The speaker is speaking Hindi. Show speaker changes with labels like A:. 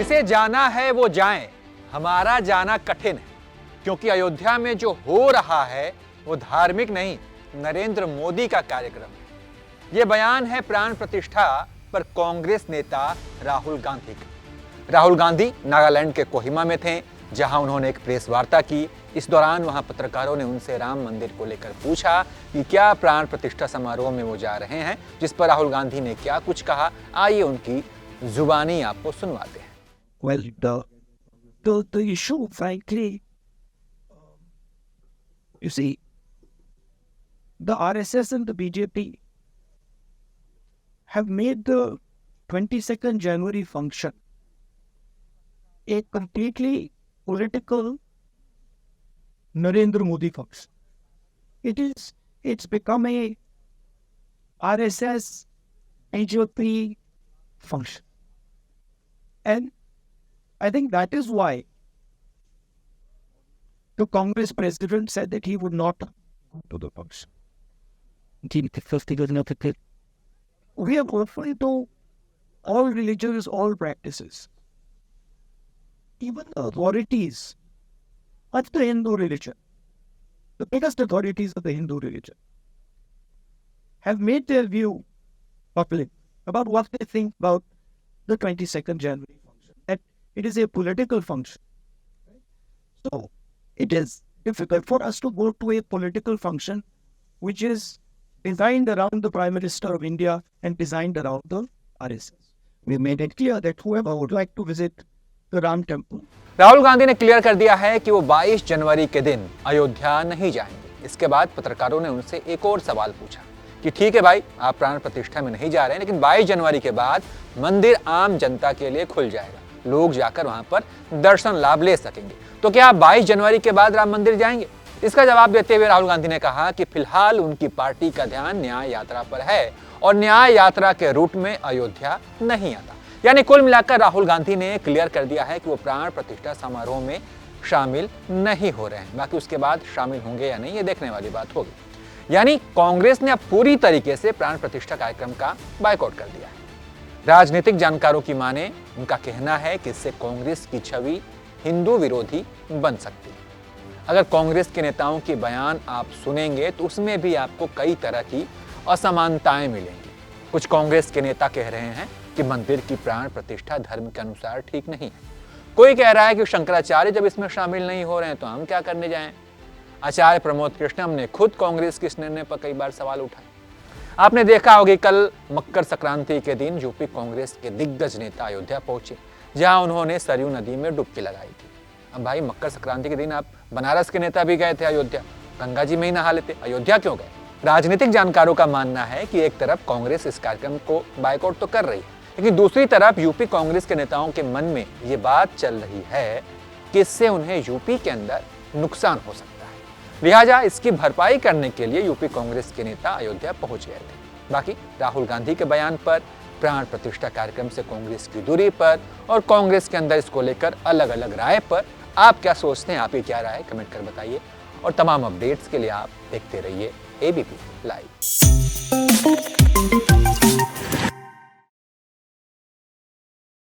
A: जिसे जाना है वो जाए, हमारा जाना कठिन है, क्योंकि अयोध्या में जो हो रहा है वो धार्मिक नहीं, नरेंद्र मोदी का कार्यक्रम है। ये बयान है प्राण प्रतिष्ठा पर कांग्रेस नेता राहुल गांधी का। राहुल गांधी नागालैंड के कोहिमा में थे, जहां उन्होंने एक प्रेस वार्ता की। इस दौरान वहां पत्रकारों ने उनसे राम मंदिर को लेकर पूछा कि क्या प्राण प्रतिष्ठा समारोह में वो जा रहे हैं, जिस पर राहुल गांधी ने क्या कुछ कहा। आइए उनकी जुबानी आपको सुनवाते हैं।
B: Well, the issue, frankly, you see, the RSS and the BJP have made the 22nd January function a completely political Narendra Modi function. It's become a RSS BJP function. And I think that is why the Congress president said that he would not go to the function. We are open to all religions, all practices. Even the authorities of the Hindu religion, the biggest authorities of the Hindu religion, have made their view public about what they think about the 22nd January function. That it is a political function. So it is difficult for us to go to a political function which is designed around the Prime Minister of India and designed around the RSS. We made it clear that whoever would like to visit the Ram Temple.
A: Rahul Gandhi ने क्लियर कर दिया है कि वो 22 जनवरी के दिन अयोध्या नहीं जाएंगे। इसके बाद पत्रकारों ने उनसे एक और सवाल पूछा कि ठीक है भाई, आप प्राण प्रतिष्ठा में नहीं जा रहे हैं, लेकिन 22 जनवरी के बाद मंदिर आम जनता के लिए खुल जाएगा, लोग जाकर वहां पर दर्शन लाभ ले सकेंगे। तो क्या आप 22 जनवरी के बाद राम मंदिर जाएंगे? इसका जवाब देते हुए राहुल गांधी ने कहा कि फिलहाल उनकी पार्टी का ध्यान न्याय यात्रा पर है और न्याय यात्रा के रूट में अयोध्या नहीं आता। यानी कुल मिलाकर राहुल गांधी ने क्लियर कर दिया है कि वो प्राण प्रतिष्ठा समारोह में शामिल नहीं हो रहे हैं। बाकी उसके बाद शामिल होंगे या नहीं, ये देखने वाली बात होगी। यानी कांग्रेस ने अब पूरी तरीके से प्राण प्रतिष्ठा कार्यक्रम का बायकॉट कर दिया है। राजनीतिक जानकारों की माने, उनका कहना है कि इससे कांग्रेस की छवि हिंदू विरोधी बन सकती है। अगर कांग्रेस के नेताओं के बयान आप सुनेंगे तो उसमें भी आपको कई तरह की असमानताएं मिलेंगी। कुछ कांग्रेस के नेता कह रहे हैं कि मंदिर की प्राण प्रतिष्ठा धर्म के अनुसार ठीक नहीं है। कोई कह रहा है कि शंकराचार्य जब इसमें शामिल नहीं हो रहे हैं तो हम क्या करने जाएं। आचार्य प्रमोद कृष्णम ने खुद कांग्रेस के इस निर्णय पर कई बार सवाल उठाए। आपने देखा होगा कल मकर संक्रांति के दिन यूपी कांग्रेस के दिग्गज नेता अयोध्या पहुंचे, जहां उन्होंने सरयू नदी में डुबकी लगाई थी। अब भाई, मकर संक्रांति के दिन आप बनारस के नेता भी गए थे अयोध्या, गंगा जी में ही नहा लेते, अयोध्या क्यों गए? राजनीतिक जानकारों का मानना है कि एक तरफ कांग्रेस इस कार्यक्रम को बायकॉट तो कर रही है, लेकिन दूसरी तरफ यूपी कांग्रेस के नेताओं के मन में ये बात चल रही है कि इससे उन्हें यूपी के अंदर नुकसान हो सकता है। लिहाजा इसकी भरपाई करने के लिए यूपी कांग्रेस के नेता अयोध्या पहुंच गए थे। बाकी राहुल गांधी के बयान पर, प्राण प्रतिष्ठा कार्यक्रम से कांग्रेस की दूरी पर और कांग्रेस के अंदर इसको लेकर अलग अलग राय पर आप क्या सोचते हैं? आपकी क्या राय है? कमेंट कर बताइए। और तमाम अपडेट्स के लिए आप देखते रहिए एबीपी लाइव।